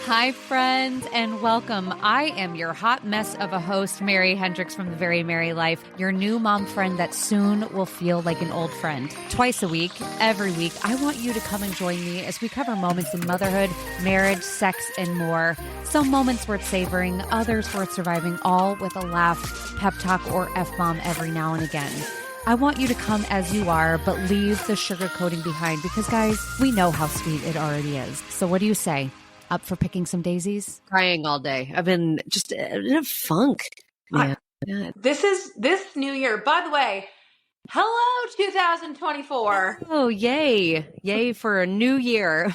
Hi, friends, and welcome. I am your hot mess of a host, Mary Hendricks from The Very Merry Life, your new mom friend that soon will feel like an old friend. Twice a week, every week, I want you to come and join me as we cover moments in motherhood, marriage, sex, and more. Some moments worth savoring, others worth surviving, all with a laugh, pep talk, or F-bomb every now and again. I want you to come as you are, but leave the sugarcoating behind because, guys, we know how sweet it already is. So what do you say? Up for picking some daisies? Crying all day. I've been just in a funk. Yeah. This new year, by the way, hello 2024. Oh, yay. Yay for a new year.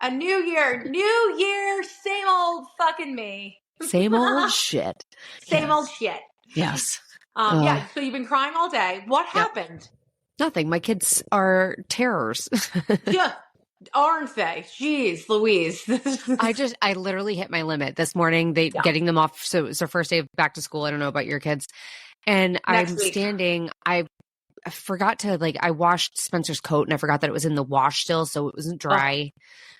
A new year, same old fucking me. Same old shit. Same old shit. Yes. Yeah, so you've been crying all day. What happened? Nothing. My kids are terrors. Yeah. Aren't they? Jeez, Louise. I literally hit my limit this morning. Getting them off. So it was their first day of back to school. I don't know about your kids. And I'm standing, I forgot to I washed Spencer's coat and I forgot that it was in the wash still. So it wasn't dry.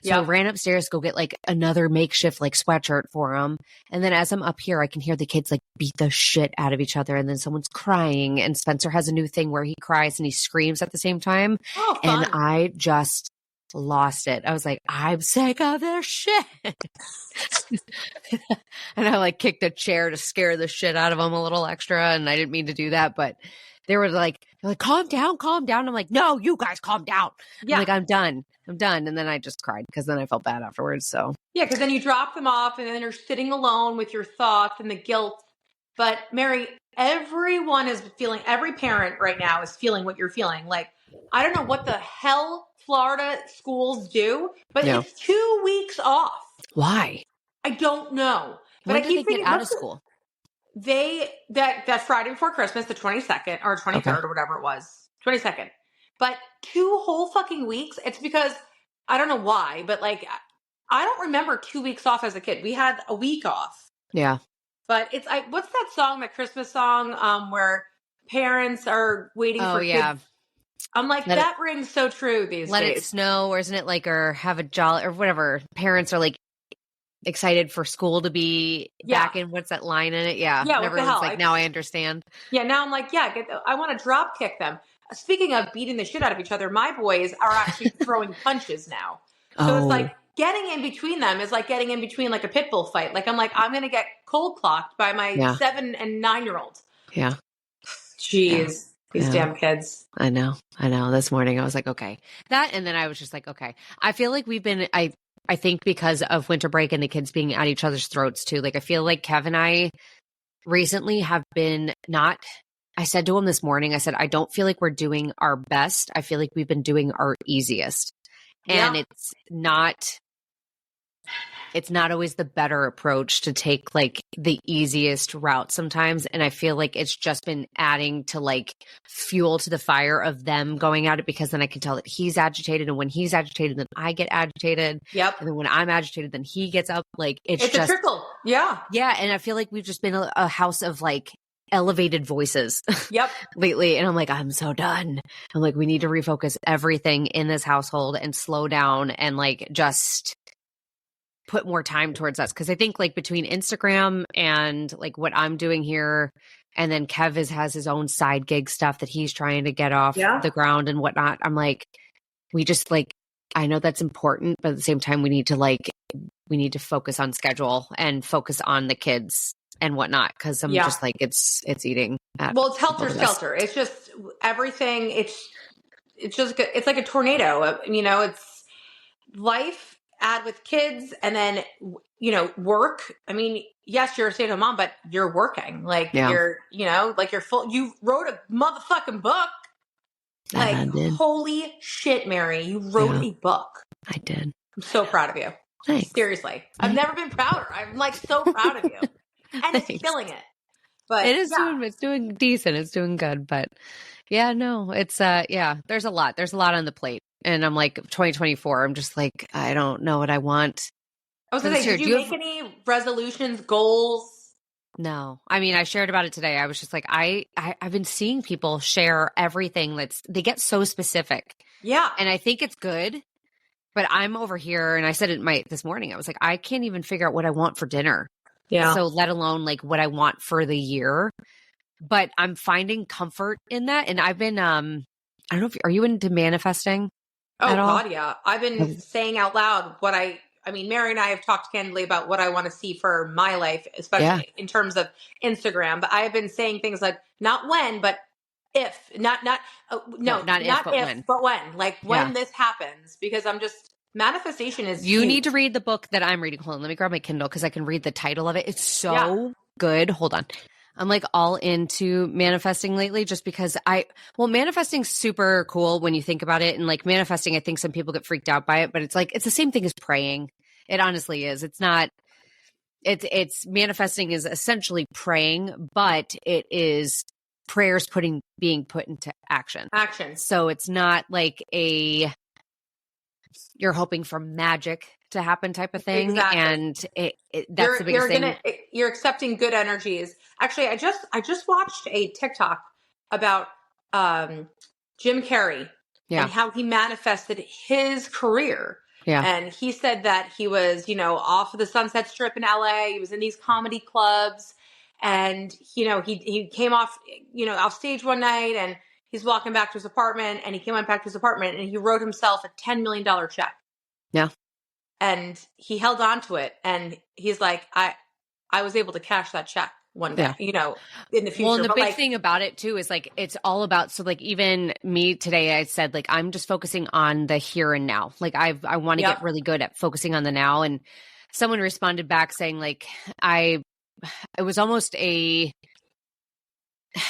So I ran upstairs to go get another makeshift sweatshirt for him. And then as I'm up here, I can hear the kids beat the shit out of each other. And then someone's crying and Spencer has a new thing where he cries and he screams at the same time. Oh, fun. And I just lost it. I was like, I'm sick of this shit. And I kicked a chair to scare the shit out of them a little extra. And I didn't mean to do that, but they were like, calm down, calm down. I'm like, no, you guys calm down. Yeah. I'm done. And then I just cried because then I felt bad afterwards. So yeah, because then you drop them off and then you're sitting alone with your thoughts and the guilt. But Mary, everyone is feeling, every parent right now is feeling what you're feeling. I don't know what the hell Florida schools do, but it's 2 weeks off. Why? I don't know. But when did they get out of school? That Friday before Christmas, the 22nd or 23rd or whatever it was, 22nd. But 2 whole fucking weeks. It's because I don't know why, but I don't remember 2 weeks off as a kid. We had a week off. Yeah. But it's what's that song, that Christmas song, where parents are waiting for kids? I'm like, that rings so true these days. Let it snow, or isn't it or have a jolly or whatever? Parents are excited for school to be back in. What's that line in it? Yeah. Yeah. And everyone's now I understand. Yeah. Now I'm like, I want to drop kick them. Speaking of beating the shit out of each other, my boys are actually throwing punches now. So it's getting in between them is like getting in between a pit bull fight. I'm going to get cold clocked by my 7 and 9-year-old. Yeah. Jeez. Yeah. These damn kids. I know. This morning I was like, okay. And then I was just like, okay. I feel like we've been, I think because of winter break and the kids being at each other's throats too. I feel like Kev and I recently have been I said to him this morning, I said, I don't feel like we're doing our best. I feel like we've been doing our easiest. And it's not always the better approach to take the easiest route sometimes. And I feel like it's just been adding to fuel to the fire of them going at it, because then I can tell that he's agitated. And when he's agitated, then I get agitated. Yep. And then when I'm agitated, then he gets up. It's just a trickle. Yeah. Yeah. And I feel like we've just been a house of elevated voices lately. And I'm like, I'm so done. I'm like, we need to refocus everything in this household and slow down and just put more time towards us. Cause I think between Instagram and what I'm doing here, and then Kev has his own side gig stuff that he's trying to get off the ground and whatnot. I'm like, we just I know that's important, but at the same time we need to focus on schedule and focus on the kids and whatnot. Cause I'm just it's eating. It's helter skelter. It's just everything. It's just, it's like a tornado. It's life, add with kids, and then, work. I mean, yes, you're a stay-at-home mom, but you're working. You're, you're full. You wrote a motherfucking book. Holy shit, Mary, you wrote a book. I did. I'm so proud of you. Thanks. Seriously. I've never been prouder. I'm so proud of you. And it's killing it. But it is doing decent. It's doing good. But it's there's a lot. There's a lot on the plate. And I'm 2024, I'm just I don't know what I want. I was going to say, did you make any resolutions, goals? No. I mean, I shared about it today. I was just I've been seeing people share everything they get so specific. Yeah. And I think it's good. But I'm over here, and I said it this morning, I was like, I can't even figure out what I want for dinner. Yeah. So let alone like what I want for the year. But I'm finding comfort in that. And I've been, I don't know if, are you into manifesting Oh at all? God, yeah. I've been saying out loud I mean, Mary and I have talked candidly about what I want to see for my life, especially in terms of Instagram. But I have been saying things like, not when, but if, Not if, but when. but when, like when this happens, because I'm just, manifestation is You huge. need to read the book that I'm reading. Hold on, let me grab my Kindle because I can read the title of it. It's so good. Hold on. I'm like all into manifesting lately just because manifesting's super cool when you think about it. And like manifesting, I think some people get freaked out by it, but it's like, it's the same thing as praying. It honestly is. It's not, it's manifesting is essentially praying, but it is prayers being put into action. So it's not like you're hoping for magic to happen type of thing. Exactly. And that's the biggest thing. You're accepting good energies. Actually, I just watched a TikTok about Jim Carrey and how he manifested his career. Yeah. And he said that he was, off of the Sunset Strip in LA. He was in these comedy clubs, and he came off stage one night, and he's walking back to his apartment, and he came on back to his apartment, and he wrote himself a $10 million check. Yeah. And he held on to it, and he's like, I was able to cash that check one day, in the future. Well, and the big thing about it too is like, it's all about, so like even me today, I said like, I'm just focusing on the here and now. Like I want to get really good at focusing on the now. And someone responded back saying like, it was almost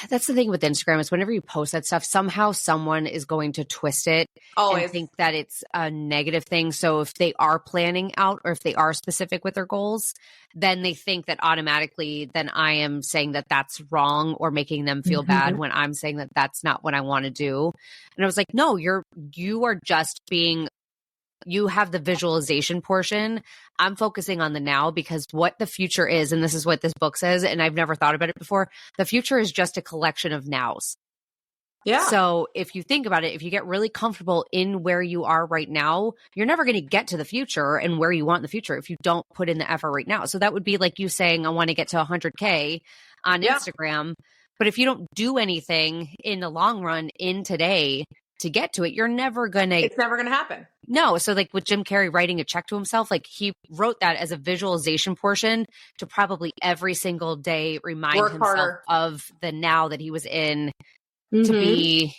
that's the thing with Instagram is whenever you post that stuff, somehow someone is going to twist it and think that it's a negative thing. So if they are planning out or if they are specific with their goals, then they think that automatically then I am saying that that's wrong or making them feel bad when I'm saying that that's not what I want to do. And I was like, no, you are just you have the visualization portion. I'm focusing on the now because what the future is, and this is what this book says, and I've never thought about it before, the future is just a collection of nows. Yeah. So if you think about it, if you get really comfortable in where you are right now, you're never going to get to the future and where you want in the future if you don't put in the effort right now. So that would be like you saying, I want to get to 100K on Instagram. But if you don't do anything in the long run in today to get to it, it's never going to happen. No. So like with Jim Carrey writing a check to himself, like he wrote that as a visualization portion to probably every single day remind himself of the now that he was in to be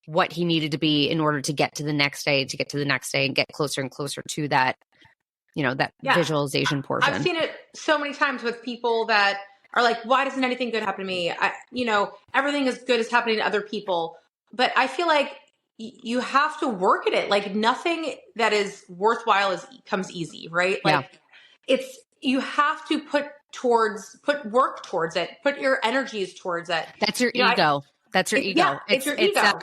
what he needed to be in order to get to the next day, and get closer and closer to that, visualization portion. I've seen it so many times with people that are like, why doesn't anything good happen to me? Everything is good is happening to other people. But I feel like you have to work at it. Like nothing that is worthwhile comes easy, right? Like you have to put work towards it, put your energies towards it. That's your ego. That's your ego. Yeah, it's your ego.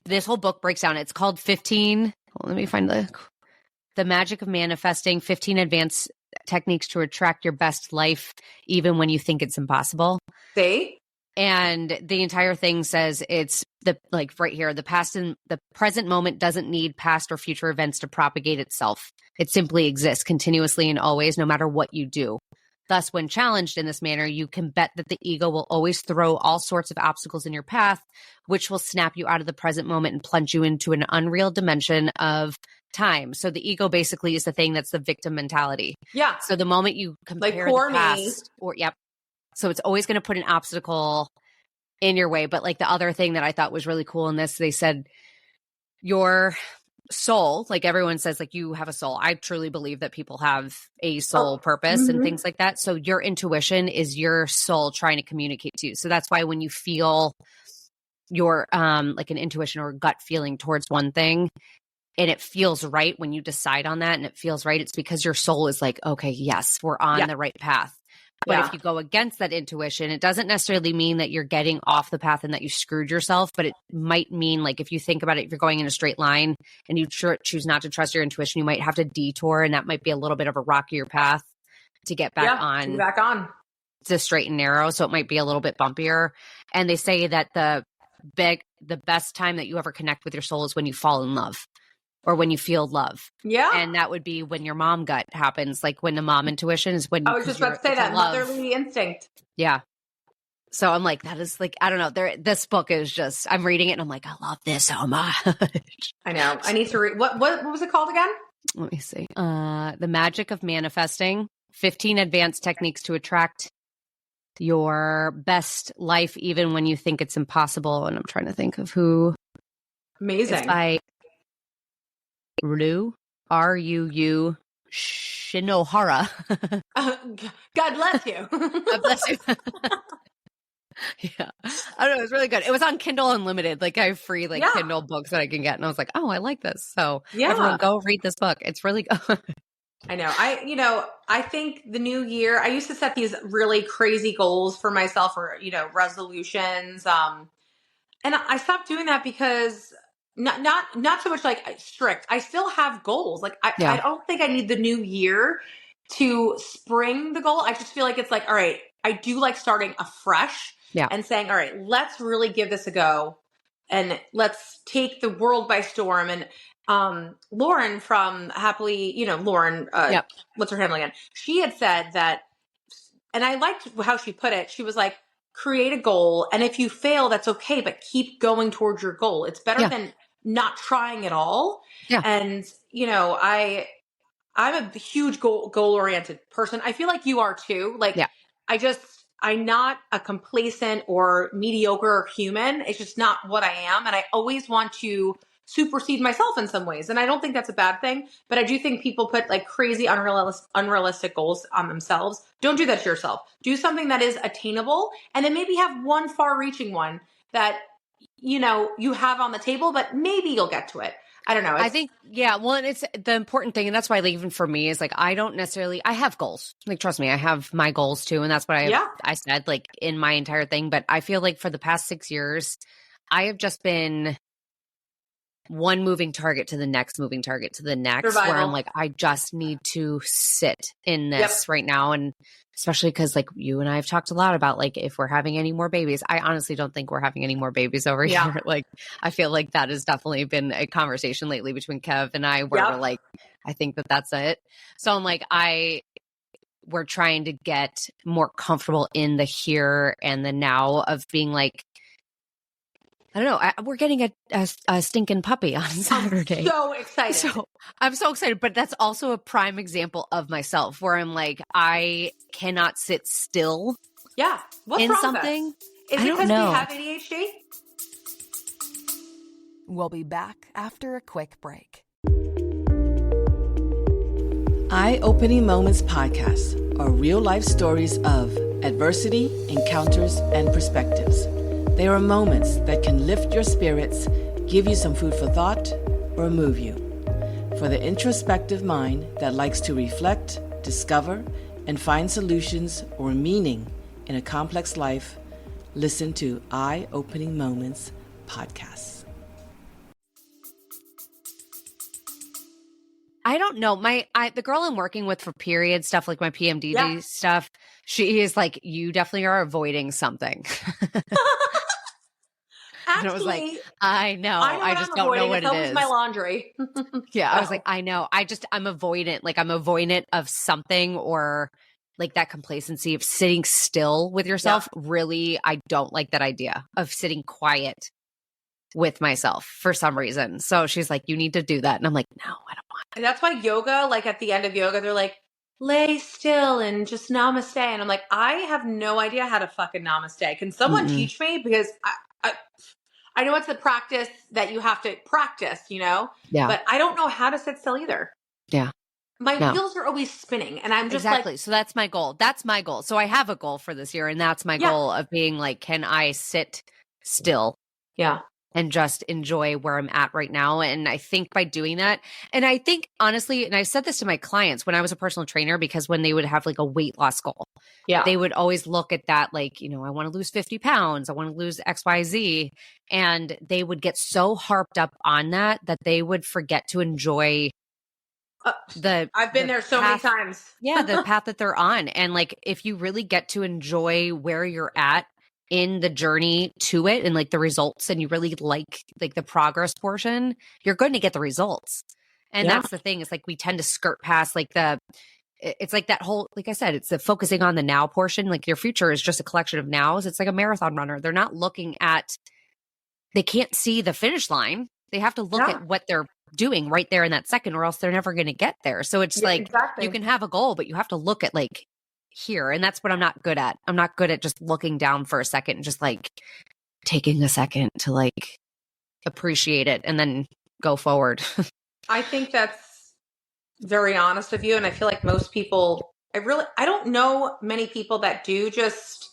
This whole book breaks down. It's called 15. Let me find the magic of manifesting, 15 advanced techniques to attract your best life, even when you think it's impossible. See? And the entire thing says it's right here, the present moment doesn't need past or future events to propagate itself. It simply exists continuously and always, no matter what you do. Thus, when challenged in this manner, you can bet that the ego will always throw all sorts of obstacles in your path, which will snap you out of the present moment and plunge you into an unreal dimension of time. So the ego basically is the thing that's the victim mentality. Yeah. So the moment you compare the past, so it's always going to put an obstacle in your way. But like the other thing that I thought was really cool in this, they said your soul, like everyone says, like you have a soul. I truly believe that people have a soul purpose and things like that. So your intuition is your soul trying to communicate to you. So that's why when you feel your like an intuition or gut feeling towards one thing and it feels right when you decide on that and it feels right, it's because your soul is like, okay, yes, we're on the right path. But if you go against that intuition, it doesn't necessarily mean that you're getting off the path and that you screwed yourself, but it might mean like if you think about it, if you're going in a straight line and you choose not to trust your intuition, you might have to detour, and that might be a little bit of a rockier path to get back on. The straight and narrow, so it might be a little bit bumpier. And they say that the best time that you ever connect with your soul is when you fall in love. or when you feel love. Yeah. And that would be when your mom gut happens. Like when the mom intuition is when I was just about to say that motherly instinct. Yeah. So I'm like, that is like, I don't know. This book is just, I'm reading it and I'm like, I love this so much. I know. I need to read. What was it called again? Let me see. The Magic of Manifesting, 15 Advanced Techniques to Attract Your Best Life, Even When You Think It's Impossible. And I'm trying to think of who. Amazing. It's by Ruu Shinohara. God bless you. God bless you. Yeah. I don't know. It was really good. It was on Kindle Unlimited. Like I have free Kindle books that I can get. And I was like, oh, I like this. So everyone go read this book. It's really good. I know. I think the new year, I used to set these really crazy goals for myself or, resolutions. And I stopped doing that because not so much like strict. I still have goals. Like I don't think I need the new year to spring the goal. I just feel like it's like, all right, I do like starting afresh and saying, all right, let's really give this a go and let's take the world by storm. And Lauren from Happily, Lauren, what's her handle again? She had said that, and I liked how she put it. She was like, create a goal. And if you fail, that's okay, but keep going towards your goal. It's better than not trying at all. Yeah. And, I'm a huge goal-oriented person. I feel like you are too. Like, I'm not a complacent or mediocre human. It's just not what I am. And I always want to supersede myself in some ways. And I don't think that's a bad thing, but I do think people put like crazy unrealistic goals on themselves. Don't do that to yourself. Do something that is attainable and then maybe have one far-reaching one that, you have on the table, but maybe you'll get to it. I don't know. I think, well, and it's the important thing. And that's why, like, even for me is like, I have goals. Like, trust me, I have my goals too. And that's what I said, like in my entire thing. But I feel like for the past 6 years, I have just been one moving target to the next, Survival. Where I'm like, I just need to sit in this right now. And especially because like you and I have talked a lot about like, if we're having any more babies, I honestly don't think we're having any more babies over here. Like, I feel like that has definitely been a conversation lately between Kev and I where we're like, I think that's it. So I'm like, we're trying to get more comfortable in the here and the now of being like, I don't know. We're getting a stinking puppy on Saturday. I'm so excited. I'm so excited, but that's also a prime example of myself where I'm like, I cannot sit still. Yeah. What's in wrong something. With us? Is it because we have ADHD? We'll be back after a quick break. Eye-Opening Moments podcasts are real-life stories of adversity, encounters, and perspectives. They are moments that can lift your spirits, give you some food for thought, or move you. For the introspective mind that likes to reflect, discover, and find solutions or meaning in a complex life, listen to Eye-Opening Moments podcasts. I don't know. The girl I'm working with for period stuff, like my PMDD stuff, she is like, you definitely are avoiding something. Actually, and I was like, I know. I just don't know what it is. My laundry. I was like, I know. I'm avoidant. Like I'm avoidant of something or like that complacency of sitting still with yourself. Yeah. Really, I don't like that idea of sitting quiet with myself for some reason. So she's like, you need to do that. And I'm like, no, I don't want that. That's why yoga, like at the end of yoga, they're like, lay still and just namaste. And I'm like, I have no idea how to fucking namaste. Can someone teach me? Because I know it's a practice that you have to practice, Yeah. But I don't know how to sit still either. Yeah. My wheels are always spinning and I'm just exactly. So that's my goal. So I have a goal for this year and that's my goal of being like, can I sit still? Yeah. And just enjoy where I'm at right now. And I think by doing that, and I think honestly, and I said this to my clients when I was a personal trainer, because when they would have like a weight loss goal, they would always look at that like, I want to lose 50 pounds. I want to lose XYZ. And they would get so harped up on that they would forget to enjoy I've been there so many times. The path that they're on. And like, if you really get to enjoy where you're at in the journey to it and like the results, and you really like the progress portion, you're going to get the results. And that's the thing. It's like we tend to skirt past like it's like that whole, like I said, it's the focusing on the now portion. Like your future is just a collection of nows. It's like a marathon runner. They're not looking at, they can't see the finish line. They have to look at what they're doing right there in that second, or else they're never going to get there. So it's like, you can have a goal, but you have to look at like here. And that's what I'm not good at. I'm not good at just looking down for a second and just like taking a second to like appreciate it and then go forward. I think that's very honest of you. And I feel like most people, I don't know many people that do just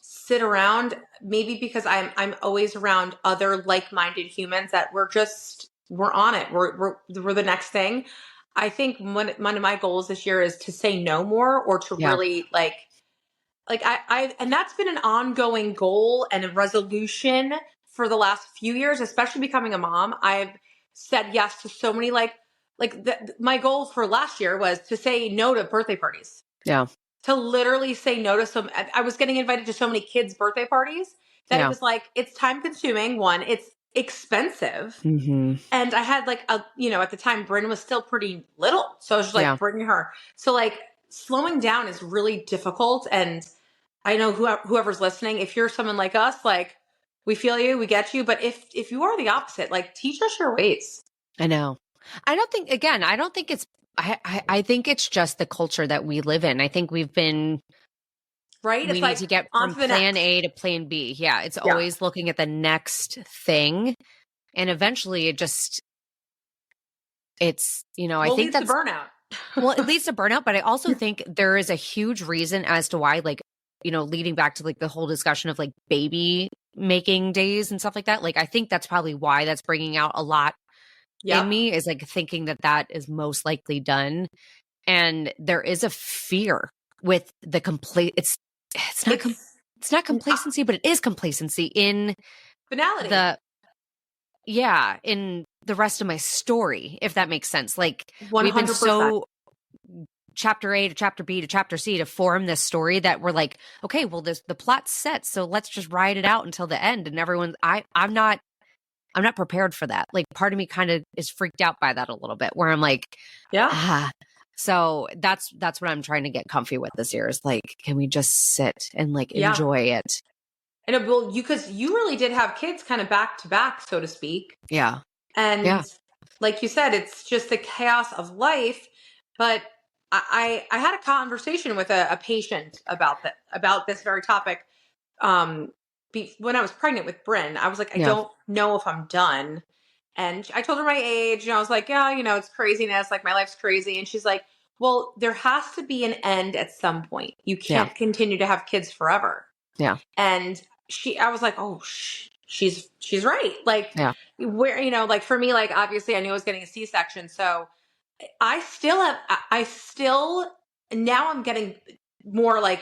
sit around, maybe because I'm always around other like-minded humans that we're on it. We're the next thing. I think one of my goals this year is to say no more, or to really like and that's been an ongoing goal and a resolution for the last few years, especially becoming a mom. I've said yes to so many, my goal for last year was to say no to birthday parties. Yeah. To literally say no to I was getting invited to so many kids' birthday parties that it was like, it's time consuming. One, it's expensive. Mm-hmm. And I had like at the time, Bryn was still pretty little. So I was just like, bringing her. So like slowing down is really difficult. And I know whoever's listening, if you're someone like us, like we feel you, we get you. But if you are the opposite, like teach us your ways. I know. I don't think it's, I think it's just the culture that we live in. I think we've been right. We need to get from plan A to plan B. Yeah. It's always looking at the next thing. And eventually I think that's burnout. Well, it leads to burnout, but I also think there is a huge reason as to why, like, leading back to like the whole discussion of like baby making days and stuff like that. Like, I think that's probably why that's bringing out a lot in me, is like thinking that is most likely done. And there is a fear with the it's not complacency, but it is complacency in finality. In the rest of my story, if that makes sense. Like 100%. We've been so chapter A to chapter B to chapter C to form this story that we're like, okay, well, the plot's set, so let's just ride it out until the end. And everyone's, I'm not prepared for that. Like part of me kind of is freaked out by that a little bit, where I'm like, So that's what I'm trying to get comfy with this year, is like, can we just sit and like enjoy it? And because you really did have kids kind of back to back, so to speak. Yeah. And like you said, it's just the chaos of life. But I had a conversation with a patient about this very topic. When I was pregnant with Bryn, I was like, I don't know if I'm done. And I told her my age, and I was like, it's craziness. Like my life's crazy. And she's like, well, there has to be an end at some point. You can't continue to have kids forever. Yeah. And I was like, oh, she's right. Like where, like for me, like obviously I knew I was getting a C-section. So now I'm getting more like,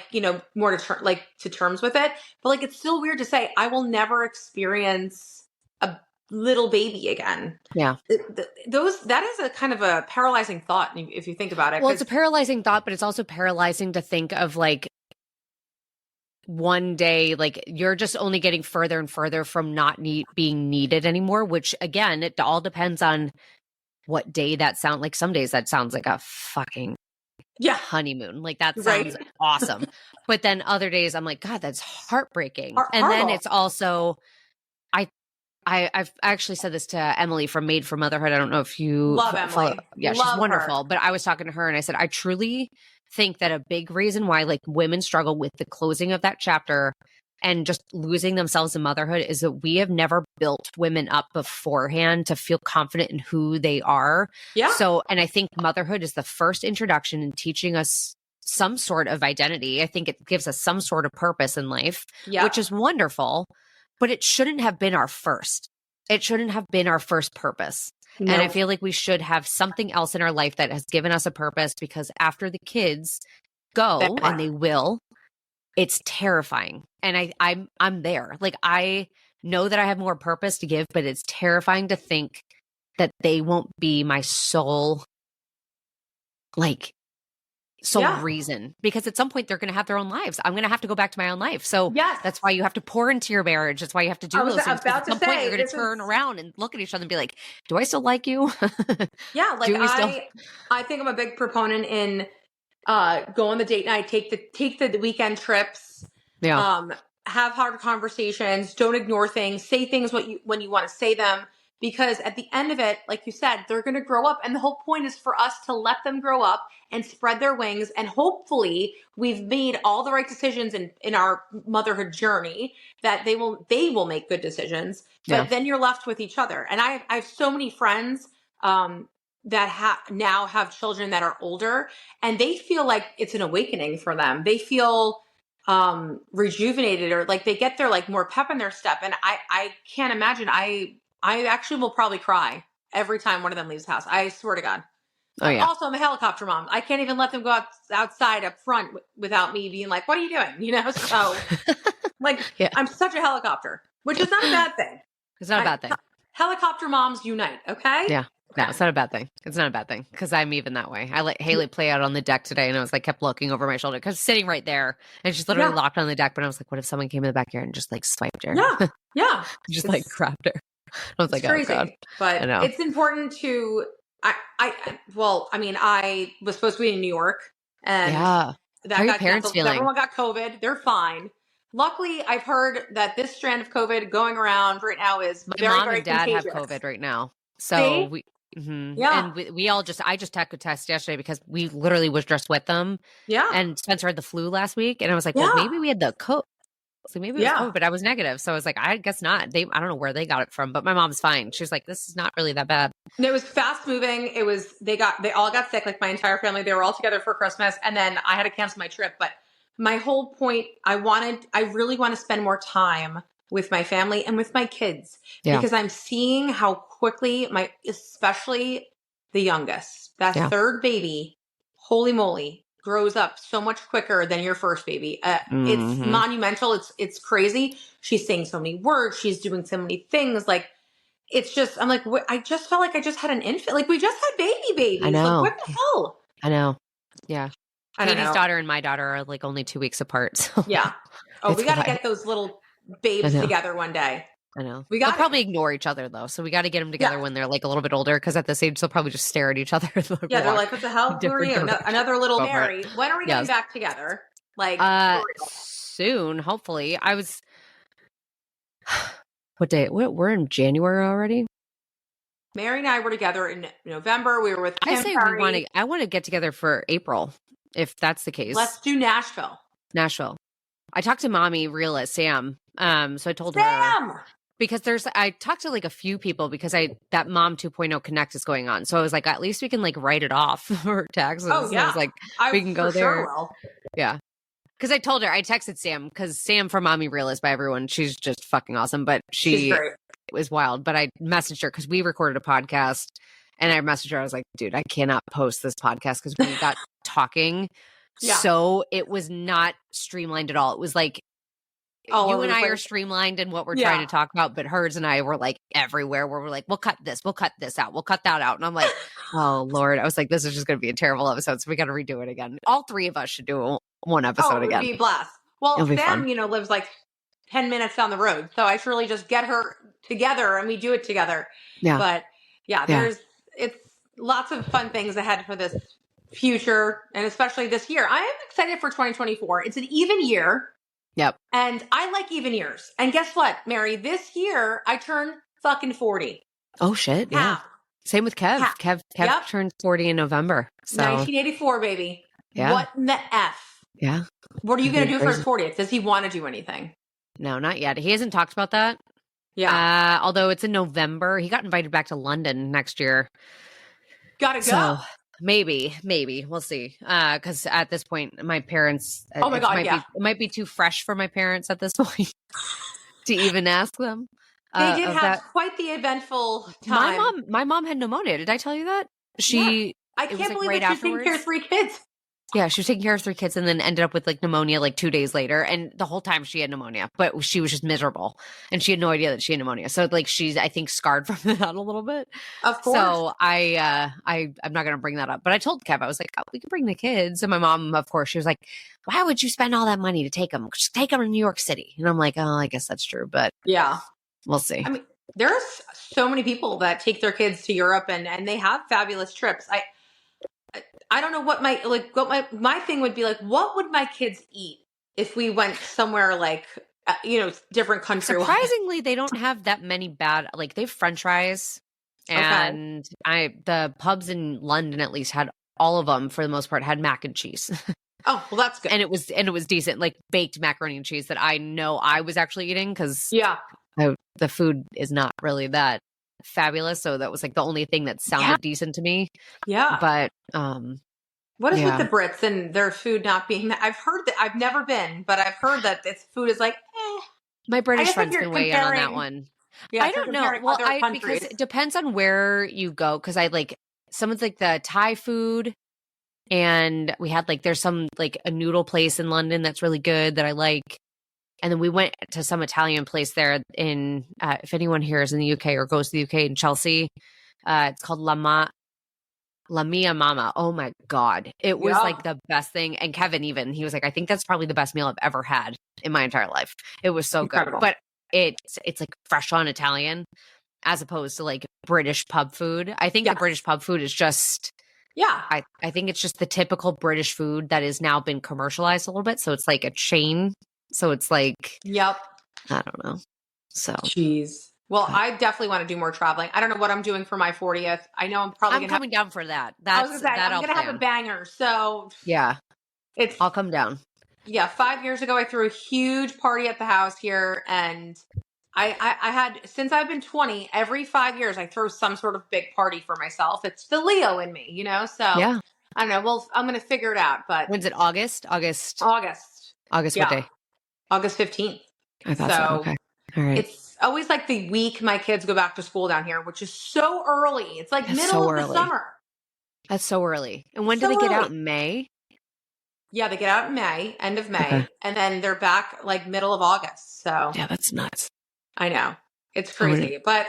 more to terms with it. But like, it's still weird to say I will never experience a little baby again. Yeah. That is a kind of a paralyzing thought if you think about it. Well, it's a paralyzing thought, but it's also paralyzing to think of like one day, like you're just only getting further and further from not being needed anymore, which again, it all depends on what day that sounds like. Some days that sounds like a fucking honeymoon. Like that sounds awesome. But then other days I'm like, God, that's heartbreaking. And then it's also, I've actually said this to Emily from Made for Motherhood. I don't know if you love Emily. Yeah, she's wonderful. Her. But I was talking to her and I said, I truly think that a big reason why like women struggle with the closing of that chapter and just losing themselves in motherhood is that we have never built women up beforehand to feel confident in who they are. Yeah. So, and I think motherhood is the first introduction in teaching us some sort of identity. I think it gives us some sort of purpose in life, which is wonderful, but it shouldn't have been our first. It shouldn't have been our first purpose. No. And I feel like we should have something else in our life that has given us a purpose, because after the kids go, and they will, it's terrifying. And I'm there. Like I know that I have more purpose to give, but it's terrifying to think that they won't be my sole like sole reason, because at some point they're going to have their own lives. I'm going to have to go back to my own life. So that's why you have to pour into your marriage. That's why you have to do those things. At some point you're going to turn around and look at each other and be like, do I still like you? Yeah. Like I think I'm a big proponent in go on the date night, take the weekend trips, have hard conversations, don't ignore things, say things when you want to say them, because at the end of it, like you said, they're going to grow up. And the whole point is for us to let them grow up and spread their wings. And hopefully we've made all the right decisions in our motherhood journey, that they will make good decisions, but then you're left with each other. And I have so many friends, that now have children that are older, and they feel like it's an awakening for them. They feel rejuvenated, or like they get their like more pep in their step. And I can't imagine. I actually will probably cry every time one of them leaves the house. I swear to God. Oh, yeah. Also, I'm a helicopter mom. I can't even let them go outside up front without me being like, what are you doing? So like, I'm such a helicopter, which is not a bad thing. It's not a bad thing. Helicopter moms unite. Okay. Yeah. No, it's not a bad thing. It's not a bad thing, because I'm even that way. I let Haley play out on the deck today, and I was like, kept looking over my shoulder because sitting right there, and she's literally locked on the deck. But I was like, what if someone came in the backyard and just like swiped her? Yeah. Just like grabbed her. I was like, crazy. Oh God. But it's important to. I was supposed to be in New York, and that How are your parents canceled. feeling? Everyone got COVID. They're fine. Luckily, I've heard that this strand of COVID going around right now is my very, mom very and dad contagious. have COVID right now. So we. Mm-hmm. And I just took a test yesterday because we literally was just with them. Yeah. And Spencer had the flu last week, and I was like, well, maybe we had the COVID. So maybe it was COVID, but I was negative. So I was like, I guess not. I don't know where they got it from, but my mom's fine. She's like, this is not really that bad. And it was fast moving. They all got sick, like my entire family. They were all together for Christmas, and then I had to cancel my trip. But my whole point, I really want to spend more time with my family and with my kids, because I'm seeing how quickly especially the youngest, that third baby, holy moly, grows up so much quicker than your first baby. It's monumental. It's crazy. She's saying so many words. She's doing so many things. Like, it's just, I'm like, I just felt like I just had an infant. Like, we just had babies. I know. Like, what the hell? I know. Yeah. Katie's daughter and my daughter are like only 2 weeks apart. So. Yeah. Oh, we got to get those little babes together one day. I know. They'll probably ignore each other though. So we got to get them together when they're like a little bit older, because at this age they'll probably just stare at each other. They're like, what the hell? Who are you? Another little Mary. When are we getting back together? Like soon, hopefully. What day? We're in January already. Mary and I were together in November. We were with Kim I want to get together for April, if that's the case. Let's do Nashville. I talked to mommy realist Sam. So I told her, because I talked to like a few people, because that Mom 2.0 Connect is going on. So I was like, at least we can like write it off for taxes. Oh yeah. I was like, we can go there. Yeah. Because I told her, I texted Sam, because Sam from Mommy Realist by everyone, she's just fucking awesome. But it was wild. But I messaged her because we recorded a podcast, and I messaged her. I was like, dude, I cannot post this podcast because we got talking. So it was not streamlined at all. It was like, you and I are streamlined in what we're trying to talk about, but hers and I were like everywhere, where we're like, we'll cut this out, we'll cut that out. And I'm like, oh Lord. I was like, this is just going to be a terrible episode. So we got to redo it again. All three of us should do one episode again. It would be blast. Well, Sam, lives like 10 minutes down the road. So I should really just get her together and we do it together. Yeah. But it's lots of fun things ahead for this future, and especially this year. I am excited for 2024. It's an even year. Yep. And I like even years. And guess what, Mary? This year I turned fucking 40. Oh shit. Yeah. Same with Kev. Kev turned 40 in November. So 1984, baby. Yeah. What in the F? Yeah. What are you going to do for his 40th? Does he want to do anything? No, not yet. He hasn't talked about that. Yeah. Although it's in November. He got invited back to London next year. Gotta go. So, maybe we'll see. Because at this point, my parents, it might be too fresh for my parents at this point to even ask them. They did have quite the eventful time. My mom had pneumonia. Did I tell you that? I can't believe that she's taking care of 3 kids. Yeah, she was taking care of 3 kids and then ended up with like pneumonia like 2 days later. And the whole time she had pneumonia, but she was just miserable and she had no idea that she had pneumonia. So like she's, I think, scarred from that a little bit. Of course. So I'm not going to bring that up, but I told Kev, I was like, oh, we can bring the kids. And my mom, of course, she was like, why would you spend all that money to take them? Just take them to New York City. And I'm like, oh, I guess that's true, but yeah, we'll see. I mean, there's so many people that take their kids to Europe and they have fabulous trips. I don't know what my thing would be like. What would my kids eat if we went somewhere like, different country? Surprisingly, they don't have that many bad, like they have French fries and the pubs in London at least had all of them for the most part had mac and cheese. Oh, well, that's good. And it was decent, like baked macaroni and cheese that I know I was actually eating because the food is not really that fabulous. So that was like the only thing that sounded decent to me. Yeah. But what is with the Brits and their food not being I've heard that, I've never been, but I've heard that its food is like, My British friends can weigh in on that one. Yeah, I don't know. Well, because it depends on where you go. Because I like some of like the Thai food, and we had like there's some like a noodle place in London that's really good that I like. And then we went to some Italian place there in if anyone here is in the UK or goes to the UK in Chelsea, it's called La Mia Mama. Oh my God. It was like the best thing. And Kevin even, he was like, I think that's probably the best meal I've ever had in my entire life. It was so good. But it's like fresh on Italian as opposed to like British pub food. I think the British pub food is just I think it's just the typical British food that has now been commercialized a little bit. So it's like a chain. So it's like I don't know. So jeez. Well, I definitely want to do more traveling. I don't know what I'm doing for my 40th. I know I'm probably coming down for that. I was gonna say, I'm going to have a banger. So yeah, I'll come down. Yeah. 5 years ago, I threw a huge party at the house here. And I had, since I've been 20, every 5 years, I throw some sort of big party for myself. It's the Leo in me, So I don't know. Well, I'm going to figure it out. But when's it? August? What day? August 15th. I thought so. Okay. All right. It's always like the week my kids go back to school down here, which is so early. It's like middle of the summer. That's so early. And when do they get out? In May? Yeah, they get out in May, end of May. And then they're back like middle of August. So yeah, that's nuts. I know. It's crazy. But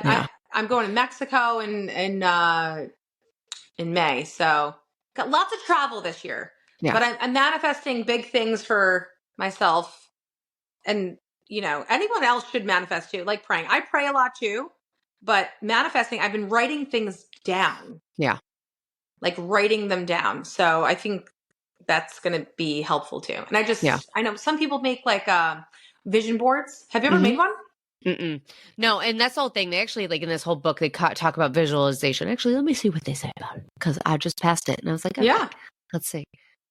I'm going to Mexico in May. So got lots of travel this year. Yeah. But I'm manifesting big things for myself. And, anyone else should manifest too, like praying. I pray a lot too, but manifesting, I've been writing things down. Yeah. Like writing them down. So I think that's going to be helpful too. And I know some people make like vision boards. Have you ever made one? Mm-mm. No. And that's the whole thing. They actually, like in this whole book, they talk about visualization. Actually, let me see what they say about it. Because I just passed it and I was like, okay, let's see.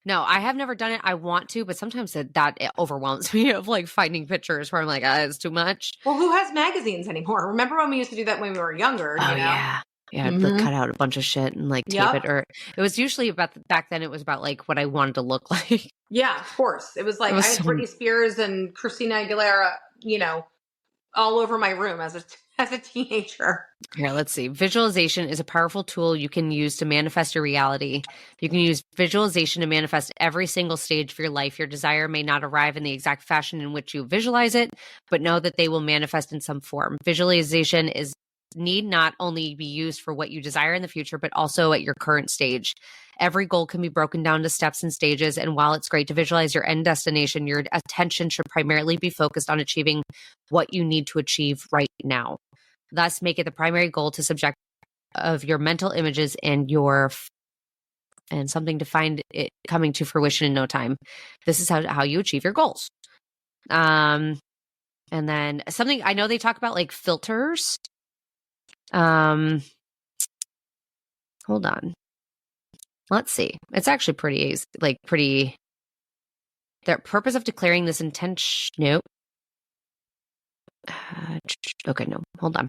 No, I have never done it. I want to, but sometimes it overwhelms me of like finding pictures where I'm like, it's too much. Well, who has magazines anymore? Remember when we used to do that when we were younger? Oh, yeah. Yeah, cut out a bunch of shit and like tape it. Or it was usually about back then. It was about like what I wanted to look like. Yeah, of course. It was like I had Britney Spears and Christina Aguilera, all over my room as a teenager. Here, let's see. Visualization is a powerful tool you can use to manifest your reality. You can use visualization to manifest every single stage of your life. Your desire may not arrive in the exact fashion in which you visualize it, but know that they will manifest in some form. Visualization need not only be used for what you desire in the future, but also at your current stage. Every goal can be broken down to steps and stages. And while it's great to visualize your end destination, your attention should primarily be focused on achieving what you need to achieve right now. Thus, make it the primary goal to subject of your mental images and something to find it coming to fruition in no time. This is how you achieve your goals. And then something I know they talk about like filters. Hold on. Let's see. It's actually pretty. The purpose of declaring this intention. Nope. Okay, no. Hold on.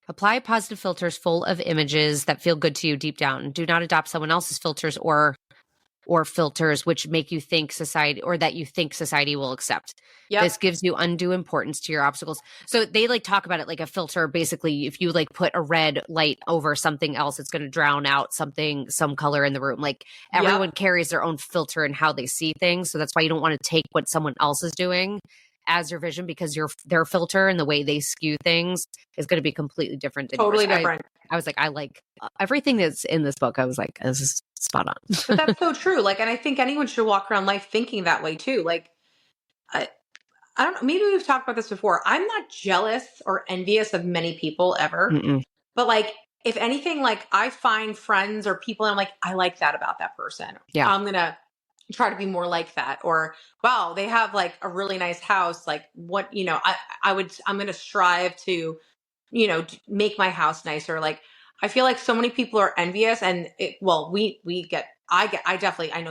Apply positive filters full of images that feel good to you deep down. Do not adopt someone else's filters or or filters which make you think society, or that you think society will accept. Yep. This gives you undue importance to your obstacles. So they like talk about it like a filter. Basically, if you like put a red light over something else, it's going to drown out something, some color in the room. Like everyone carries their own filter in how they see things. So that's why you don't want to take what someone else is doing as your vision, because their filter and the way they skew things is going to be completely different than Totally yours. different. I was like, I like everything that's in this book. I was like, this is spot on. But that's so true. Like, and I think anyone should walk around life thinking that way too. Like, I don't know, maybe we've talked about this before. I'm not jealous or envious of many people ever. Mm-mm. But like, if anything, like I find friends or people and I'm like, I like that about that person. Yeah. I'm going to try to be more like that. Or, wow, they have like a really nice house. Like what, I'm going to strive to, make my house nicer. Like, I feel like so many people are envious and I know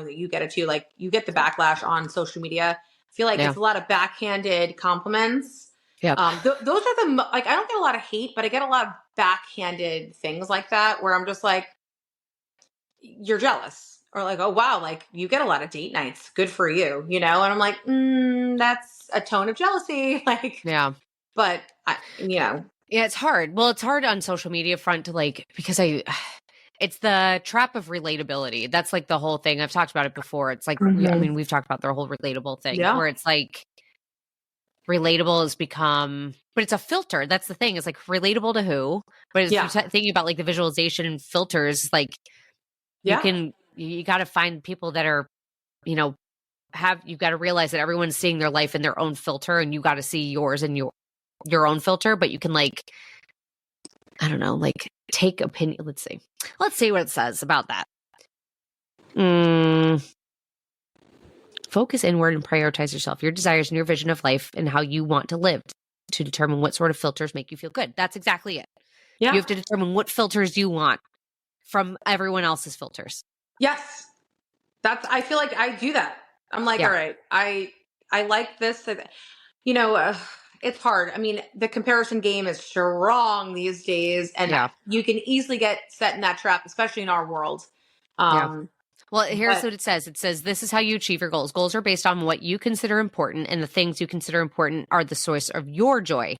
that you get it too. Like you get the backlash on social media. I feel like it's a lot of backhanded compliments. Yeah. Those are I don't get a lot of hate, but I get a lot of backhanded things like that where I'm just like, you're jealous, or like, oh wow, like you get a lot of date nights. Good for you, And I'm like, that's a tone of jealousy. Like, yeah. But yeah, it's hard. Well, it's hard on social media front to like, because it's the trap of relatability. That's like the whole thing. I've talked about it before. It's like, we've talked about the whole relatable thing where it's like relatable has become, but it's a filter. That's the thing. It's like relatable to who, but it's thinking about like the visualization and filters, like you got to find people that are, you've got to realize that everyone's seeing their life in their own filter, and you got to see yours and your own filter, but you can like, I don't know, like take opinion. Let's see what it says about that. Focus inward and prioritize yourself, your desires and your vision of life and how you want to live to determine what sort of filters make you feel good. That's exactly it. Yeah. You have to determine what filters you want from everyone else's filters. Yes. I feel like I do that. I'm like, all right, I like this. It's hard. I mean, the comparison game is strong these days, and you can easily get set in that trap, especially in our world. Well, here's what it says. It says, this is how you achieve your goals. Goals are based on what you consider important, and the things you consider important are the source of your joy.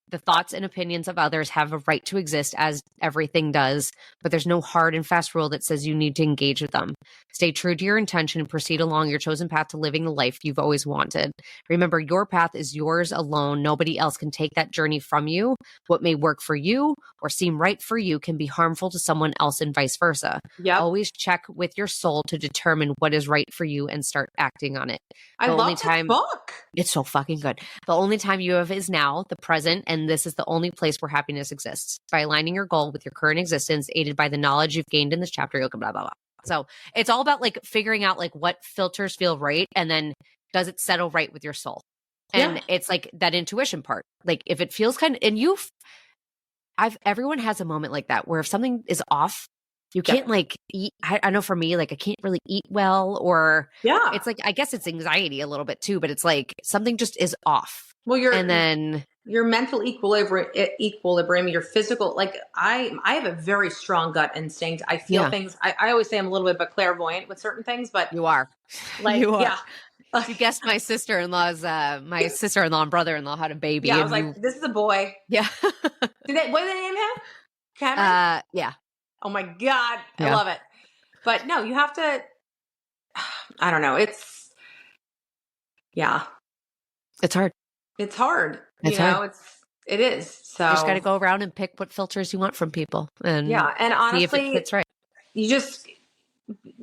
The thoughts and opinions of others have a right to exist, as everything does, but there's no hard and fast rule that says you need to engage with them. Stay true to your intention and proceed along your chosen path to living the life you've always wanted. Remember, your path is yours alone. Nobody else can take that journey from you. What may work for you or seem right for you can be harmful to someone else, and vice versa. Yep. Always check with your soul to determine what is right for you and start acting on it. I love this book. It's so fucking good. The only time you have is now, the present, and this is the only place where happiness exists. By aligning your goal with your current existence, aided by the knowledge you've gained in this chapter, you'll blah, blah, blah. So it's all about like figuring out like what filters feel right, and then does it settle right with your soul? And it's like that intuition part. Like if it feels kind of, and everyone has a moment like that where if something is off, you can't like eat. I know for me, like I can't really eat well, or it's like, I guess it's anxiety a little bit too, but it's like something just is off. Well, your mental equilibrium, your physical, like I have a very strong gut instinct. I feel things. I always say I'm a little bit of a clairvoyant with certain things, but you are, like, you are. You guessed my sister-in-law's, my sister-in-law and brother-in-law had a baby. Yeah, I was like, this is a boy. Yeah. What did they name him? Cameron? Yeah. Oh my God. I love it. But no, you have to, I don't know. It's hard. It's hard. It is. So you just got to go around and pick what filters you want from people, and and honestly, see if it fits right. You just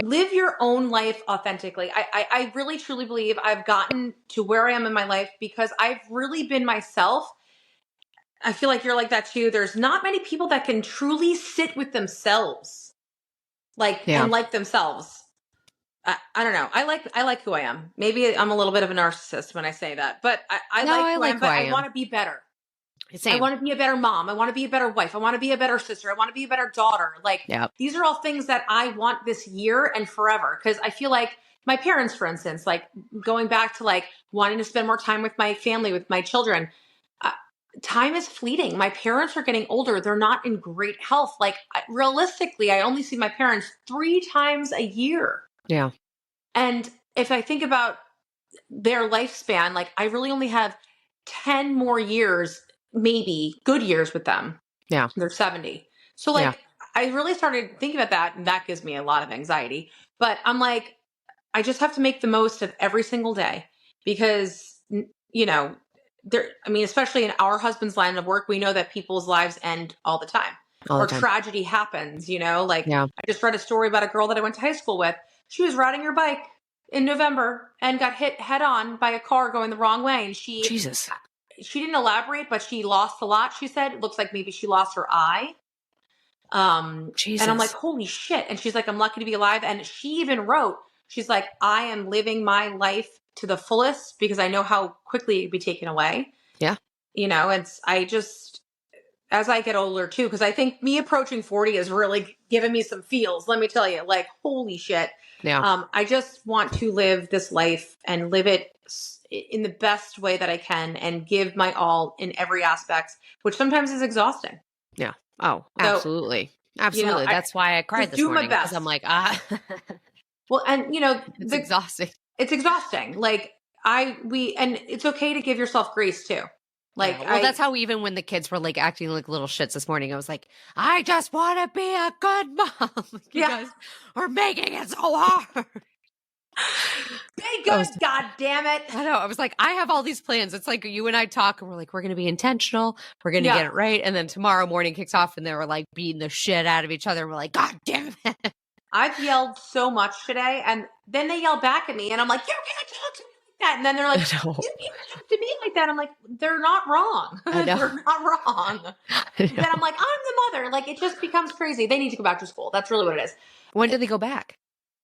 live your own life authentically. I really truly believe I've gotten to where I am in my life because I've really been myself. I feel like you're like that too. There's not many people that can truly sit with themselves, and like themselves. I don't know. I like who I am. Maybe I'm a little bit of a narcissist when I say that, but I like who I am, but I want to be better. Same. I want to be a better mom. I want to be a better wife. I want to be a better sister. I want to be a better daughter. These are all things that I want this year and forever. Cause I feel like my parents, for instance, like going back to like wanting to spend more time with my family, with my children, time is fleeting. My parents are getting older. They're not in great health. Like realistically, I only see my parents 3 times a year. Yeah. And if I think about their lifespan, like I really only have 10 more years, maybe good years with them. Yeah. They're 70. So like, I really started thinking about that, and that gives me a lot of anxiety. But I'm like, I just have to make the most of every single day because, you know, especially in our husband's line of work, we know that people's lives end all the time. All the or time. tragedy happens, like Yeah. I just read a story about a girl that I went to high school with. She was riding her bike in November and got hit head on by a car going the wrong way. And Jesus. She didn't elaborate, but she lost a lot. She said, it looks like maybe she lost her eye. Jesus. And I'm like, holy shit. And she's like, I'm lucky to be alive. And she even wrote, she's like, I am living my life to the fullest because I know how quickly it'd be taken away. Yeah. As I get older too, because I think me approaching 40 is really giving me some feels. Let me tell you, like, holy shit. Yeah. I just want to live this life and live it in the best way that I can and give my all in every aspect, which sometimes is exhausting. Yeah. Oh, absolutely. Absolutely. That's why I cried this morning. Because I'm like, Well, and it's exhausting. It's exhausting. Like and it's okay to give yourself grace too. Like, yeah. Well, that's how even when the kids were like acting like little shits this morning, I was like, I just want to be a good mom. You guys are making it so hard. Be good, God damn it. I know. I was like, I have all these plans. It's like you and I talk and we're like, we're going to be intentional. We're going to get it right. And then tomorrow morning kicks off and they were like beating the shit out of each other. And we're like, God damn it. I've yelled so much today. And then they yell back at me and I'm like, you can't talk to me like that. And then they're like, you can't talk to me like that. I'm like, they're not wrong. They're not wrong. Then I'm like, I'm the mother. Like, it just becomes crazy. They need to go back to school. That's really what it is. When did they go back?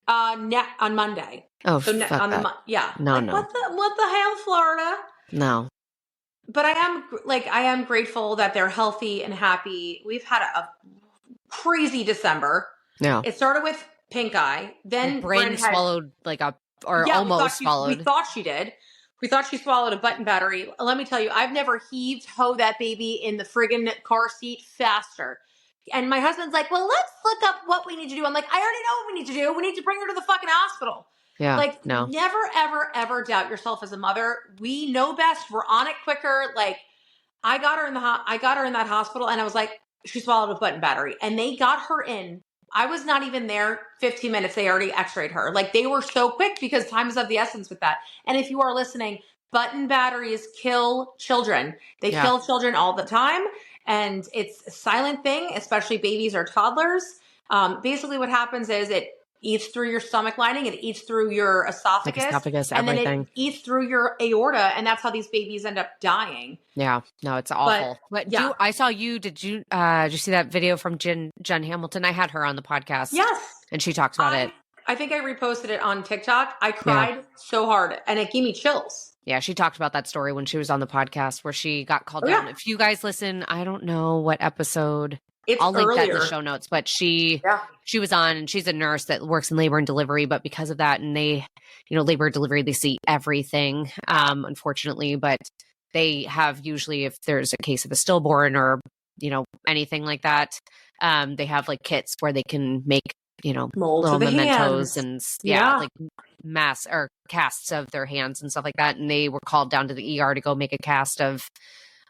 On Monday. Oh, so fuck on that. Yeah. No, like, no. What the hell, Florida? No. But I am grateful that they're healthy and happy. We've had a crazy December. Yeah. It started with pink eye. Then brain swallowed almost swallowed. We thought she did. We thought she swallowed a button battery. Let me tell you, I've never heaved that baby in the friggin' car seat faster. And my husband's like, well, let's look up what we need to do. I'm like, I already know what we need to do. We need to bring her to the fucking hospital. Yeah. Like, no. Never, ever, ever doubt yourself as a mother. We know best. We're on it quicker. Like, I got her in that hospital and I was like, she swallowed a button battery. And they got her in. I was not even there 15 minutes. They already x-rayed her. Like, they were so quick because time is of the essence with that. And if you are listening, button batteries kill children. They kill children all the time. And it's a silent thing, especially babies or toddlers. Basically what happens is it eats through your stomach lining, it eats through your esophagus, and everything. Then it eats through your aorta, and that's how these babies end up dying. Yeah, no, it's awful. But I saw you. Did you see that video from Jen Hamilton? I had her on the podcast. Yes, and she talks about it. I think I reposted it on TikTok. I cried so hard, and it gave me chills. Yeah, she talked about that story when she was on the podcast where she got called down. If you guys listen, I don't know what episode. I'll link that in the show notes. But she was on, and she's a nurse that works in labor and delivery. But because of that, and they, labor and delivery, they see everything, unfortunately. But they have usually, if there's a case of a stillborn or, anything like that, they have like kits where they can make, molds little of the mementos hands. and like mass or casts of their hands and stuff like that. And they were called down to the ER to go make a cast of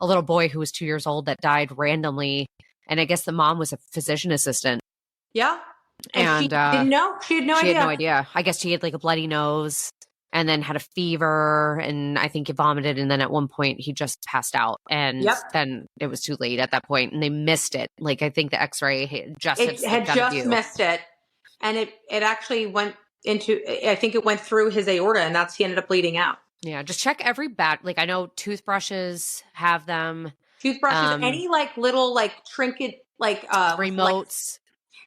a little boy who was 2 years old that died randomly. And I guess the mom was a physician assistant. Yeah. And she didn't know. She had no idea. She had no idea. I guess she had like a bloody nose and then had a fever. And I think he vomited. And then at one point he just passed out. And then it was too late at that point. And they missed it. Like, I think the x-ray had just missed it. And it actually went I think it went through his aorta, and he ended up bleeding out. Yeah. Just check every like, I know toothbrushes have them. Toothbrushes, any like little like trinket, like remotes.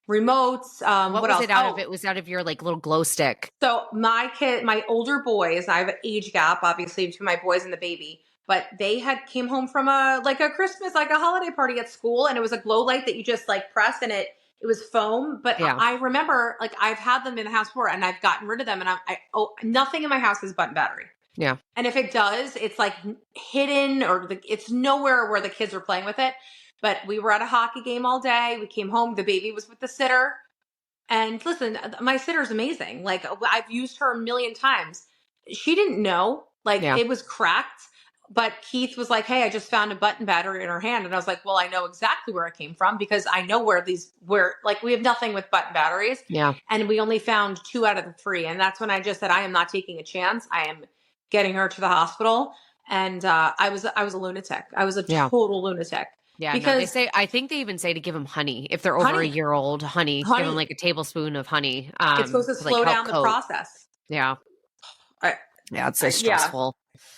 Remotes. What was it out of? It was out of your like little glow stick. So my older boys, I have an age gap, obviously, between my boys and the baby, but they came home from a Christmas, like a holiday party at school, and it was a glow light that you just like press, and it was foam. But I remember, like, I've had them in the house before, and I've gotten rid of them, and nothing in my house is button battery. Yeah. And if it does, it's like hidden or it's nowhere where the kids are playing with it. But we were at a hockey game all day. We came home. The baby was with the sitter. And listen, my sitter's amazing. Like I've used her a million times. She didn't know, like it was cracked. But Keith was like, hey, I just found a button battery in her hand. And I was like, well, I know exactly where it came from because I know where like we have nothing with button batteries. Yeah. And we only found 2 out of the 3. And that's when I just said, I am not taking a chance. I am getting her to the hospital. And I was a lunatic. I was a total lunatic. Yeah, because I think they even say to give them honey. If they're over a year old, honey. Give them like a tablespoon of honey. It's supposed to slow down the process. Yeah. Yeah, it's so stressful.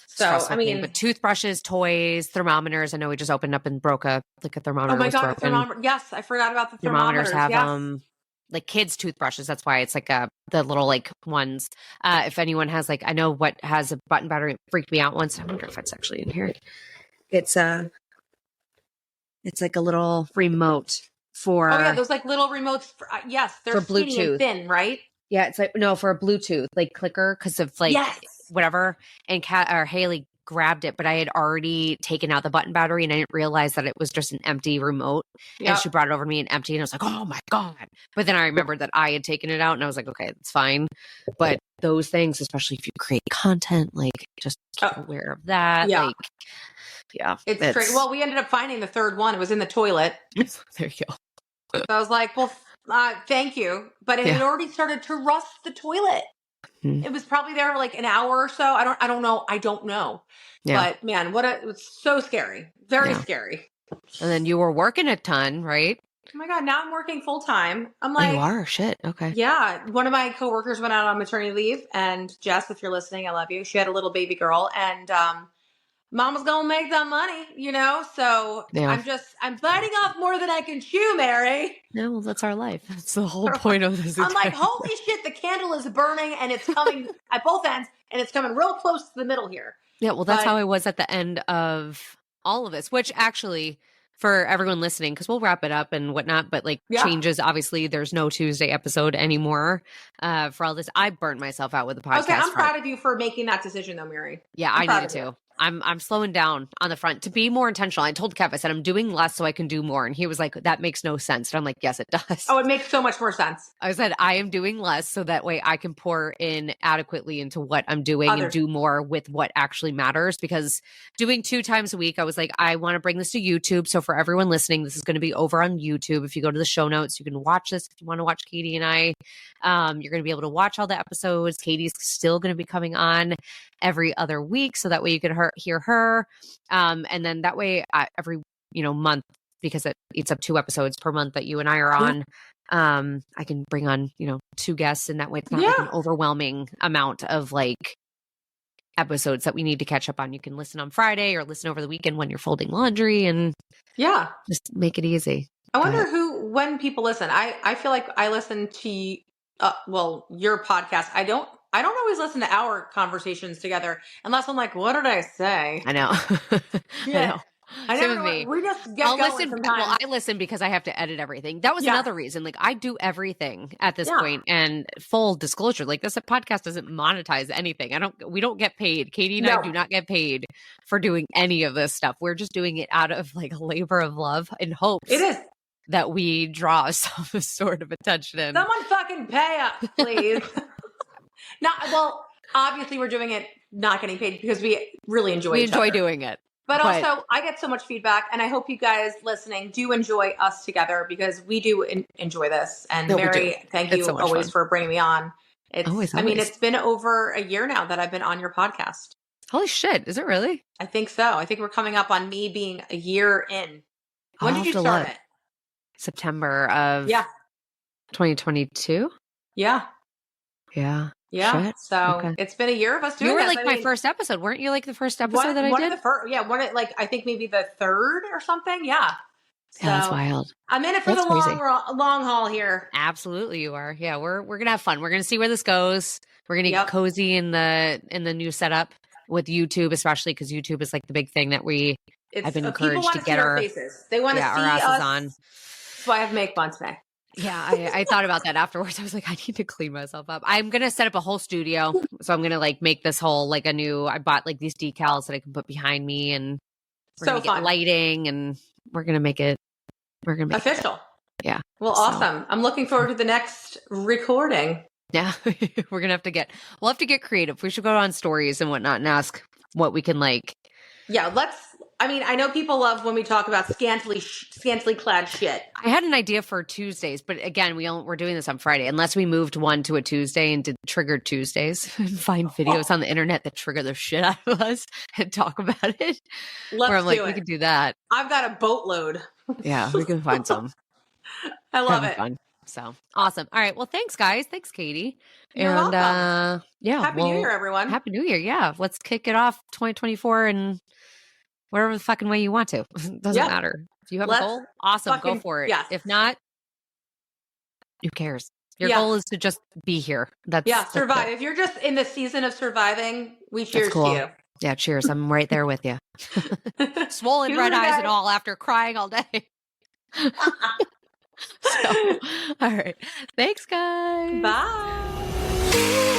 So, I mean, but toothbrushes, toys, thermometers. I know we just opened up and broke a thermometer. Oh my God, the thermometer. Yes, I forgot about the thermometers. Have like kids' toothbrushes. That's why it's like the little like ones. If anyone has like, I know what has a button battery, it freaked me out once. I wonder if it's actually in here. It's like a little remote for. Oh yeah, those like little remotes. Yes, they're for Bluetooth. Skinny and thin, right? Yeah, it's like for a Bluetooth like clicker because of like whatever. And Haley grabbed it, but I had already taken out the button battery and I didn't realize that it was just an empty remote. Yep. And she brought it over to me and empty, and I was like, oh my God. But then I remembered that I had taken it out and I was like, okay, it's fine. But those things, especially if you create content, like just keep aware of that. Yeah. Like, yeah. It's tricky. Well, we ended up finding the third one. It was in the toilet. There you go. So I was like, well, thank you. But it had already started to rust the toilet. Mm-hmm. It was probably there for like an hour or so. I don't know. Yeah. But man, it was so scary. Very scary. And then you were working a ton, right? Oh my God. Now I'm working full time. I'm like, you are? Shit. Okay. Yeah. One of my coworkers went out on maternity leave, and Jess, if you're listening, I love you. She had a little baby girl, and, Mama's gonna make that money, so I'm biting off more than I can chew, Mary. No, well, that's our life. That's the whole point of this. I'm like, holy shit, the candle is burning and it's coming at both ends and it's coming real close to the middle here. Yeah, well, that's how I was at the end of all of this, which actually, for everyone listening, because we'll wrap it up and whatnot, but changes, obviously, there's no Tuesday episode anymore for all this. I burnt myself out with the podcast. Okay, I'm proud of you for making that decision though, Mary. Yeah, I needed to. I'm slowing down on the front to be more intentional. I told Kev, I said, I'm doing less so I can do more. And he was like, that makes no sense. And I'm like, yes, it does. Oh, it makes so much more sense. I said, I am doing less so that way I can pour in adequately into what I'm doing and do more with what actually matters. Because doing 2 times a week, I was like, I want to bring this to YouTube. So for everyone listening, this is going to be over on YouTube. If you go to the show notes, you can watch this. If you want to watch Katie and I, you're going to be able to watch all the episodes. Katie's still going to be coming on every other week. So that way you can hear her. And then that way every, month, because it eats up 2 episodes per month that you and I are on, I can bring on, 2 guests, and that way it's not like an overwhelming amount of like episodes that we need to catch up on. You can listen on Friday or listen over the weekend when you're folding laundry and just make it easy. I wonder when people listen, I feel like I listen to, your podcast. I don't always listen to our conversations together unless I'm like, what did I say? I know. Yeah. I know. Same with me. We just get going listen. sometimes. Well, I listen because I have to edit everything. That was another reason. Like, I do everything at this point. And full disclosure, like, this podcast doesn't monetize anything. We don't get paid. Katie and I do not get paid for doing any of this stuff. We're just doing it out of like a labor of love and hopes. It is. That we draw some sort of attention. Someone fucking pay us, please. Obviously we're doing it not getting paid because we really enjoy doing it. But also, I get so much feedback, and I hope you guys listening do enjoy us together because we do enjoy this. And Mary, thank you always for bringing me on. Always. I mean, it's been over a year now that I've been on your podcast. Holy shit. Is it really? I think so. I think we're coming up on me being a year in. When did you start it? September of 2022? Yeah. Yeah. Yeah. Shit. So it's been a year of us doing this. You were like my first episode. Weren't you like the first episode that I did? I think maybe the third or something. Yeah. So that's wild. I'm in it for the long haul here. Absolutely you are. Yeah. We're going to have fun. We're going to see where this goes. We're going to get cozy in the new setup with YouTube, especially because YouTube is like the big thing that I've been encouraged to get our faces. They want to see our asses us on. So I have make fun today. Yeah, I thought about that afterwards. I was like, I need to clean myself up. I'm going to set up a whole studio. So I'm going to like make this whole like I bought like these decals that I can put behind me, and we're going to get lighting, and we're going to make it official. Yeah. Well, awesome. I'm looking forward to the next recording. Yeah. We're going to we'll have to get creative. We should go on stories and whatnot and ask what we can like. Yeah, I know people love when we talk about scantily clad shit. I had an idea for Tuesdays, but again, we're doing this on Friday. Unless we moved one to a Tuesday and did triggered Tuesdays and find videos on the internet that trigger the shit out of us and talk about it. Let's where I'm like, do we it. could do that. I've got a boatload. Yeah, we can find some. I love it. Fun. So awesome. All right. Well, thanks, guys. Thanks, Katie. You're welcome. Yeah. Happy New Year, everyone. Happy New Year. Yeah. Let's kick it off 2024 and whatever the fucking way you want to. Doesn't matter. If you have a goal, awesome. Go for it. Yes. If not, who cares? Your goal is to just be here. Survive. If you're just in the season of surviving, we cheers to you. Yeah, cheers. I'm right there with you. Swollen red eyes and all after crying all day. All right. Thanks, guys. Bye.